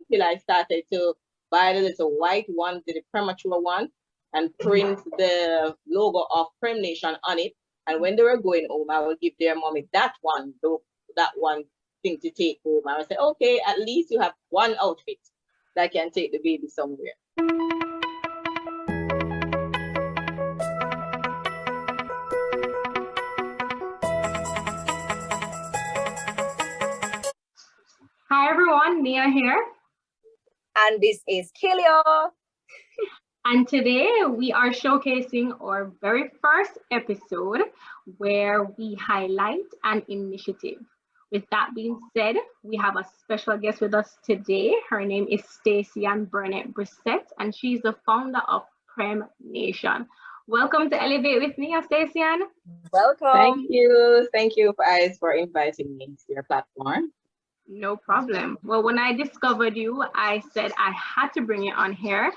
until I started to buy the little white ones, the premature ones, and print the logo of Premnation on it. And when they were going home, I would give their mommy that one thing to take home. I would say, okay, at least you have one outfit that can take the baby somewhere. Hi everyone, Nia here. And this is Kilio. And today we are showcasing our very first episode where we highlight an initiative. With that being said, we have a special guest with us today. Her name is Stacy-Ann Burnett-Brisset, and she's the founder of Premnation. Welcome to Elevate with Nia, Stacy-Ann. Welcome. Thank you guys for inviting me to your platform. No problem. Well, when I discovered you, I said I had to bring you on here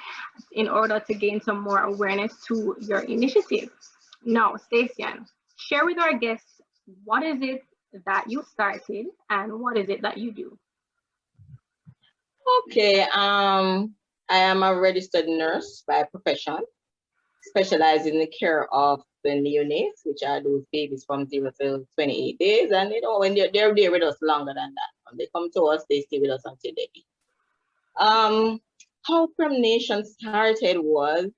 in order to gain some more awareness to your initiative. Now, Stacy-Ann, share with our guests, what is it that you started and what is it that you do? Okay, I am a registered nurse by profession, specializing in the care of the neonates, which are those babies from 0 to 28 days. And when they're there with us longer than that. When they come to us, they stay with us until they leave. How Premnation started was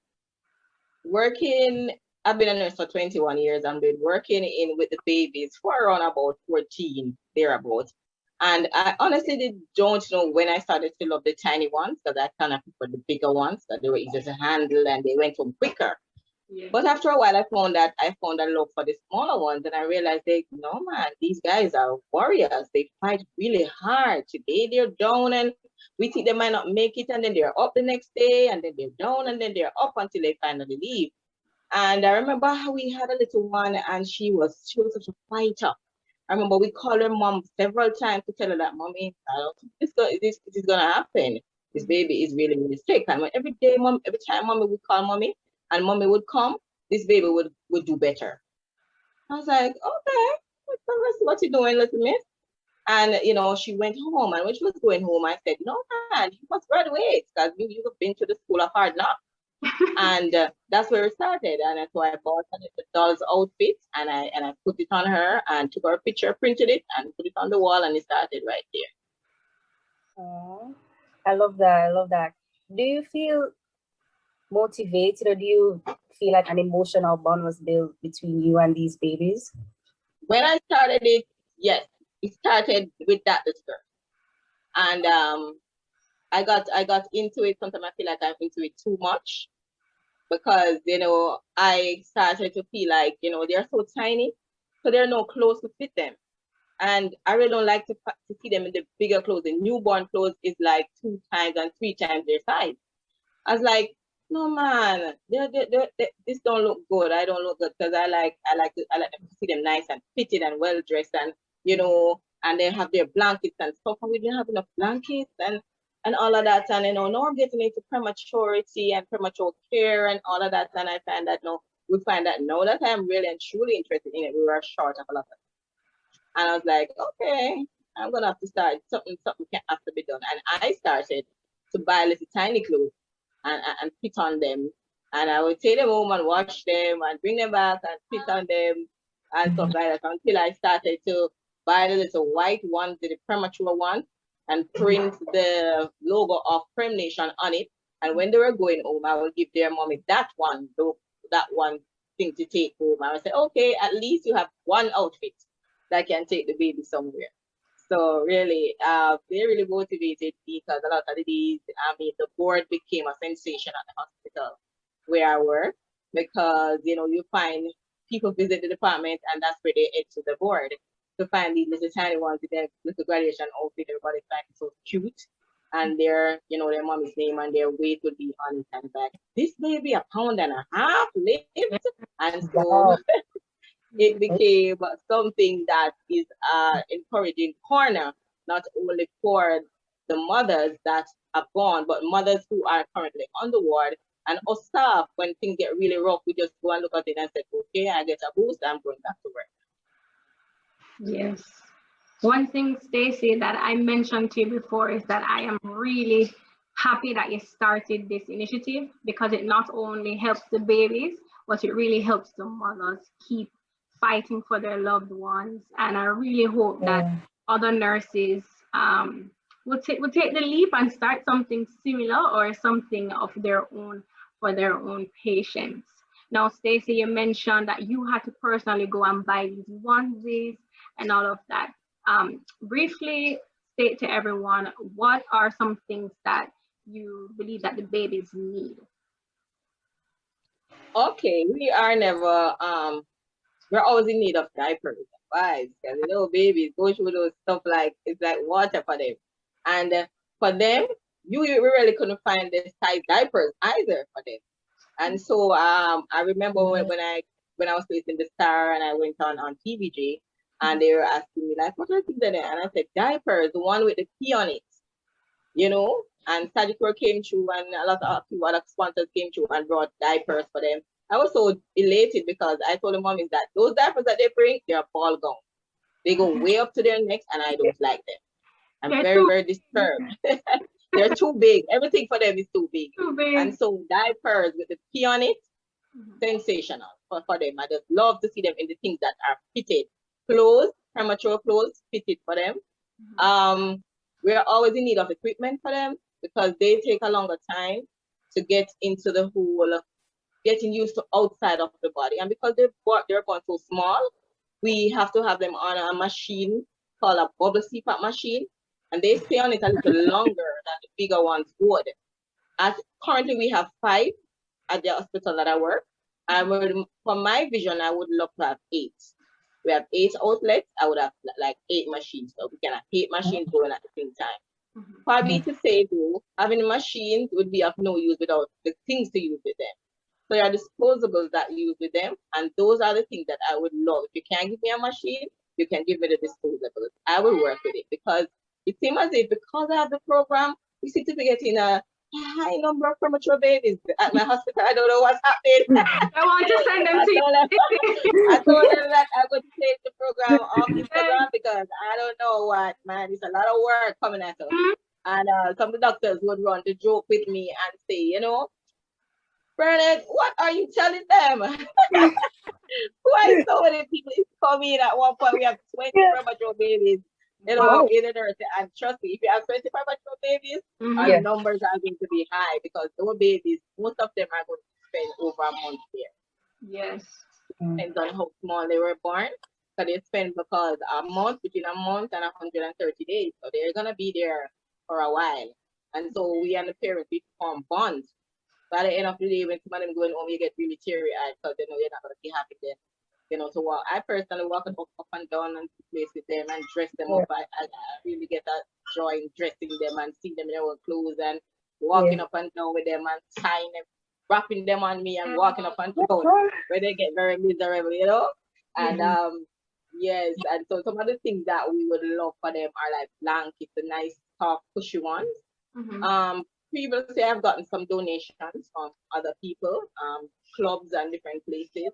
working. I've been a nurse for 21 years. I've been working with the babies for around about 14, thereabouts. And I honestly don't know when I started to love the tiny ones, because I kind of prefer the bigger ones, that they were easier to handle and they went home quicker. Yeah. But after a while, I found a love for the smaller ones, and I realized no man, these guys are warriors. They fight really hard. Today they're down, and we think they might not make it, and then they're up the next day, and then they're down, and then they're up until they finally leave. And I remember how we had a little one, and she was such a fighter. I remember we called her mom several times to tell her that, Mommy, this is gonna happen. This baby is really, really sick. And every time Mommy would call Mommy, and Mommy would come, this baby would do better. I was like, okay, what you doing, little miss? And she went home, and when she was going home, I said, no man, you must graduate, because you have been to the school of hard knocks. And that's where it started. And so I bought the doll's outfit, and I put it on her and took her picture, printed it, and put it on the wall, and it started right there. Oh, I love that. Do you feel motivated, or do you feel like an emotional bond was built between you and these babies? When I started it, yes, it started with that discourse. And I got into it. Sometimes I feel like I'm into it too much, because I started to feel like they're so tiny, so there are no clothes to fit them. And I really don't like to see them in the bigger clothes. The newborn clothes is like 2 times and 3 times their size. I was like, no man, this don't look good. I don't look good, because I like to see them nice and fitted and well dressed, and and they have their blankets and stuff. And we didn't have enough blankets and all of that. And now I'm getting into prematurity and premature care and all of that. And I find that now that I'm really and truly interested in it, we were short of a lot of it. And I was like, okay, I'm gonna have to start something can have to be done. And I started to buy little tiny clothes and fit on them. And I would take them home and wash them and bring them back and fit on them and stuff like that, until I started to buy the little white ones, the premature ones, and print the logo of Premnation on it. And when they were going home, I would give their mommy that one thing to take home. I would say, okay, at least you have one outfit that can take the baby somewhere. So really, they really motivated, because a lot of these, the board became a sensation at the hospital where I work, because, you find people visit the department, and that's where they head to the board to find these little tiny ones with their little graduation outfit. Everybody finds it so cute, and their mommy's name and their weight would be on it, and like, this baby 1.5 pounds lift, and so it became something that is encouraging corner, not only for the mothers that have gone, but mothers who are currently on the ward, and us staff. When things get really rough, we just go and look at it and say, okay, I get a boost, I'm going back to work. Yes. One thing, Stacy, that I mentioned to you before is that I am really happy that you started this initiative, because it not only helps the babies, but it really helps the mothers keep fighting for their loved ones. And I really hope that other nurses will take the leap and start something similar or something of their own for their own patients. Now, Stacy, you mentioned that you had to personally go and buy these onesies and all of that. Briefly state to everyone, what are some things that you believe that the babies need? Okay, we're always in need of diapers and wipes, because babies go through those stuff like it's like water for them. And for them, we really couldn't find the size diapers either for them. And so I remember when I was placed in the Star and I went on TVJ, and they were asking me like, what are things in there? And I said, diapers, the one with the P on it, and Sagicor came through, and a lot of other sponsors came through and brought diapers for them. I was so elated because I told the mommies that those diapers that they bring, they're ball gowns. They go way up to their necks, and I don't like them. I'm very, very disturbed. They're too big. Everything for them is too big. And so diapers with the P on it, sensational for them. I just love to see them in the things that are fitted. Clothes, premature clothes, fitted for them. We're always in need of equipment for them, because they take a longer time to get into the whole, getting used to outside of the body. And because they're born so small, we have to have them on a machine called a bubble CPAP machine, and they stay on it a little longer than the bigger ones would. Currently, we have 5 at the hospital that I work. And for my vision, I would love to have 8. We have 8 outlets. I would have like 8 machines. So we can have 8 machines going at the same time. Probably to say though, having machines would be of no use without the things to use with them. So there are disposables that you use with them, and those are the things that I would love. If you can't give me a machine, you can give me the disposables. I will work with it, because it seems as if because I have the program, we seem to be getting a high number of premature babies at my hospital. I don't know what's happening. I want to send them to you. I told them that I'm going to take the program off Instagram, because I don't know what, man. It's a lot of work coming at us. And some of the doctors would run the joke with me and say, Bernard, what are you telling them? Why so many people come in at one point? We have 20 premature babies, in the nurse. And trust me, if you have 20 premature babies, our numbers are going to be high, because those babies, most of them are going to spend over a month there. Yes. Depends on how small they were born. So they spend between a month and 130 days. So they're going to be there for a while. And so we and the parents, we form bonds. By the end of the day, when some of them going home, you get really teary-eyed, because they know you're not going to be happy then. To walk. I personally walk up and down and place with them and dress them up. I really get that joy in dressing them and seeing them in their own clothes and walking up and down with them and tying them, wrapping them on me and walking up and down where they get very miserable, And yes, and so some of the things that we would love for them are like blankets, the nice soft cushy ones. Previously, I've gotten some donations from other people, clubs and different places.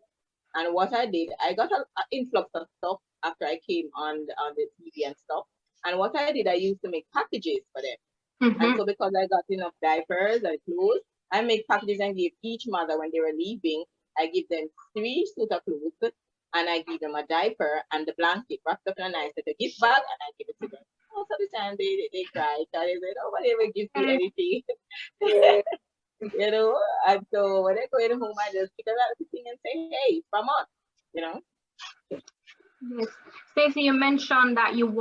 And what I did, I got an influx of stuff after I came on the TV and stuff. And what I did, I used to make packages for them. And so because I got enough diapers and clothes, I make packages and give each mother, when they were leaving, I give them 3 suits of clothes, and I give them a diaper and the blanket wrapped up in a nice little gift bag, and I give it to them. Most of the time they cry, because they say, nobody ever gives me anything. And so when they go in home, I just pick up everything and say, hey, it's from us, Yes. Stacey, you mentioned that you'd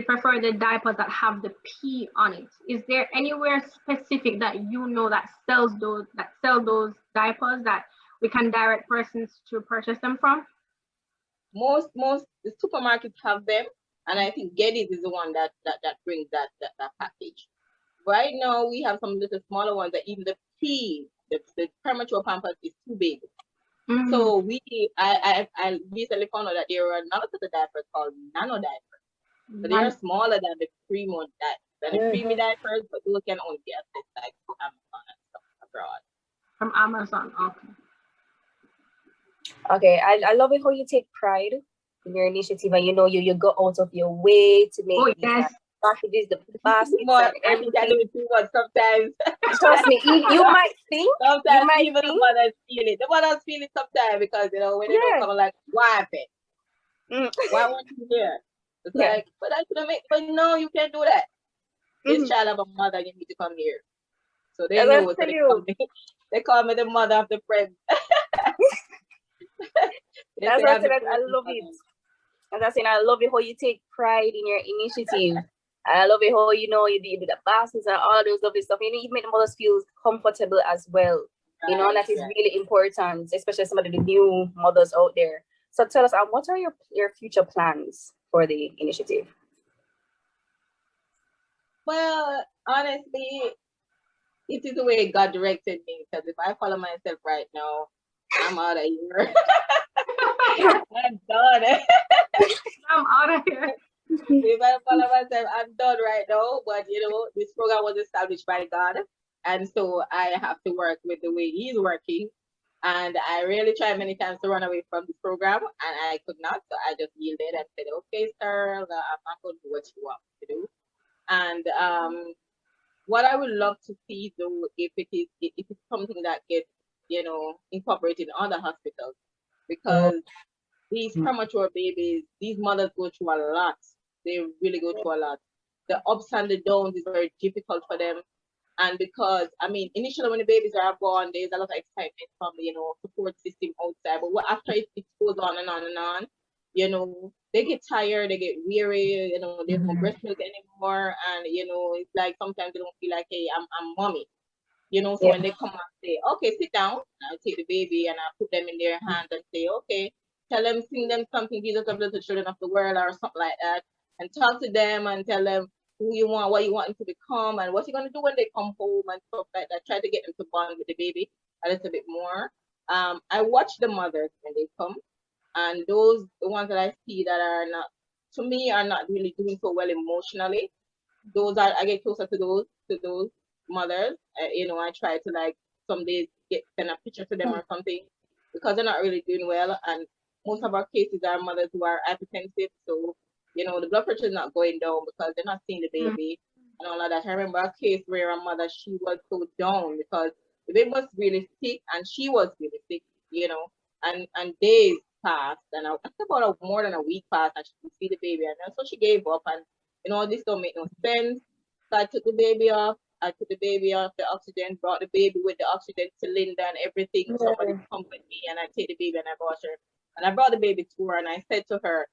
prefer the diapers that have the P on it. Is there anywhere specific that that sells those diapers that we can direct persons to purchase them from? Most the supermarkets have them, and I think Geddes is the one that brings that package. Right now, we have some little smaller ones that even the premature pampers is too big. So I recently found out that there are another set of diapers called nano diapers. So they are smaller than the preemie diapers, but those can only be accessed like from Amazon and stuff abroad. From Amazon, okay. Okay, I love it how you take pride in your initiative, and you go out of your way to make these packages, the baskets, More, and I think I do everything. it too much sometimes. Trust me, you might think, Sometimes even the mothers feel it. The mothers feel it sometimes because, when they don't come, like, why happened? Why weren't you here? It's like, but I could have made, but no, you can't do that. This child of a mother, you need to come here. So they know. So they call me the mother of the friend. That's what I said. I love it. As I said, I love it how you take pride in your initiative. I love it how you do the baskets and all of those lovely stuff. You make the mothers feel comfortable as well. And that is really important, especially some of the new mothers out there. So tell us, what are your future plans for the initiative? Well, honestly, it is the way God directed me. Because if I follow myself right now, I'm out of here. I'm done. I'm out of here. If I follow myself, I'm done right now. But this program was established by God, and so I have to work with the way He's working. And I really tried many times to run away from this program, and I could not. So I just yielded and said, "Okay, sir, I'm not going to do what you want me to do." And what I would love to see, though, if it's something that gets incorporated in other hospitals, because these premature babies, these mothers go through a lot. They really go through a lot. The ups and the downs is very difficult for them. And because, initially when the babies are born, there's a lot of excitement from the, support system outside. But after it goes on and on and on, they get tired, they get weary, there's no breast milk anymore. And, it's like sometimes they don't feel like, hey, I'm mommy. So when they come and say, okay, sit down, I'll take the baby and I'll put them in their hands and say, okay, sing them something, Jesus of the children of the world or something like that. And talk to them and tell them who you want, what you want them to become, and what you're going to do when they come home and stuff like that. Try to get them to bond with the baby a little bit more. I watch the mothers when they come, and the ones that I see that are not, to me, are not really doing so well emotionally. I get closer to those mothers. I try to some days send a picture to them or something, because they're not really doing well. And most of our cases are mothers who are hypertensive, so the blood pressure is not going down because they're not seeing the baby and all of that. I remember a case where a mother, she was so down because the baby was really sick and she was really sick, and days passed, and about more than a week passed, and she could see the baby, and so she gave up. And this don't make no sense. So I took the baby off. The oxygen, brought the baby with the oxygen cylinder and everything. Somebody come with me, and I take the baby and I brought her. And I brought the baby to her, and I said to her,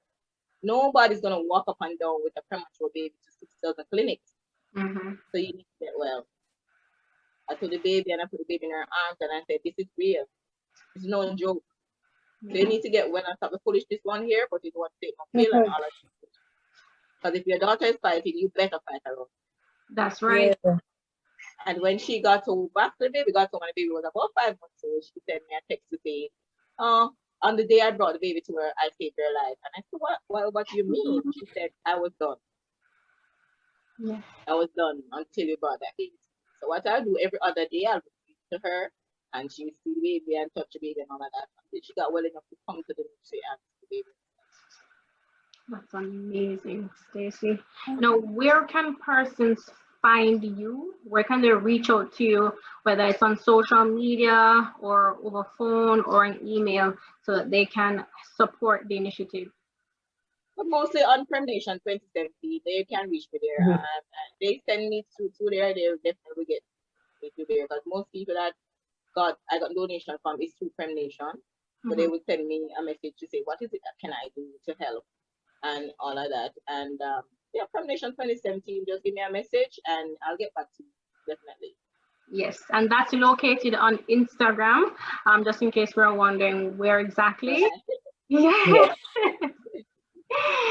nobody's going to walk up and down with a premature baby to 6,000 clinics. So you need to get well. I took the baby and I put the baby in her arms, and I said, this is real. It's no joke. So you need to get well and stop the foolishness one here, but you don't want to take no pill and all that. Because if your daughter is fighting, you better fight her own. That's right. Yeah. And when she got to back, the baby got to when the baby was about 5 months old, she sent me a text to say, on the day I brought the baby to her, I saved her life. And I said, what do you mean? She said, I was done. Yeah. I was done until you brought that baby. So what I'll do every other day, I'll speak to her, and she will see the baby and touch the baby and all of that until she got well enough to come to the nursery and see the baby. That's amazing, Stacy. Now, where can persons find you? Where can they reach out to you, whether it's on social media or over phone or an email, so that they can support the initiative? But mostly on Premnation 2017, they can reach me there. They send me through there, they'll definitely get me through there, because most people that I got donation from is through Premnation. So they would send me a message to say, what is it that can I do to help? And all of that. And Premnation 2017, just give me a message and I'll get back to you, definitely. Yes, and that's located on Instagram, just in case we're wondering where exactly. Yeah.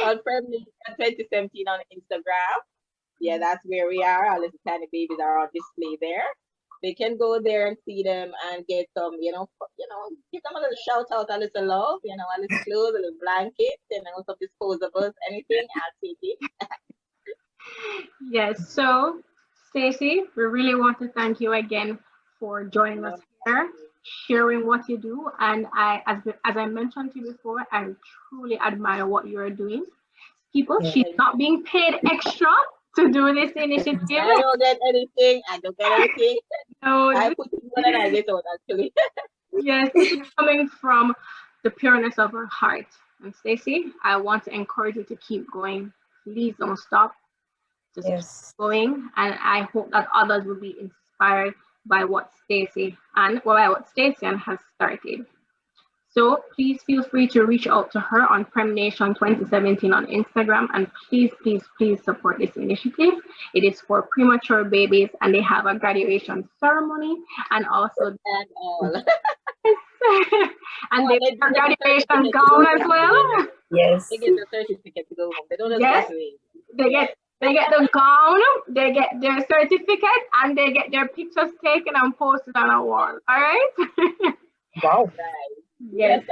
On Premnation 2017 on Instagram. Yeah, that's where we are. Our little tiny babies are on display there. They can go there and see them and get some, give them a little shout out, a little love, a little clothes, a little blanket, some disposables, anything, I'll take it. Yes, so Stacy, we really want to thank you again for joining us here. sharing what you do. And as I mentioned to you before, I truly admire what you're doing. People, she's not being paid extra to do this initiative. I don't get anything. I don't get anything. No, I put it more than I get out, actually. yes, this is coming from the pureness of her heart. And Stacy, I want to encourage you to keep going. Please don't stop. Just keep going. And I hope that others will be inspired by what Stacy-Ann has started. So please feel free to reach out to her on Premnation 2017 on Instagram, and please support this initiative. It is for premature babies, and they have a graduation ceremony, and also and they have a graduation gown as well. Yes. They get the certificate to go home. They don't Yes. They get the gown, they get their certificate, and they get their pictures taken and posted on a wall. All right. Wow. Yes.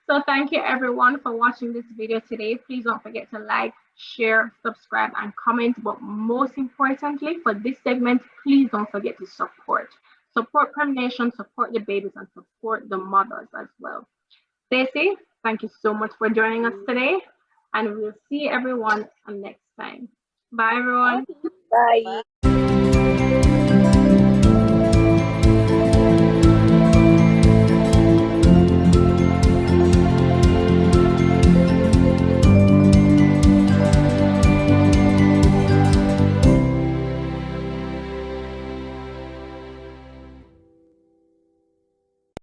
So thank you everyone for watching this video today. Please don't forget to like, share, subscribe, and comment. But most importantly, for this segment, please don't forget to support Premnation, support the babies, and support the mothers as well. Stacy, thank you so much for joining us today, and we'll see everyone next time. Bye everyone. Bye.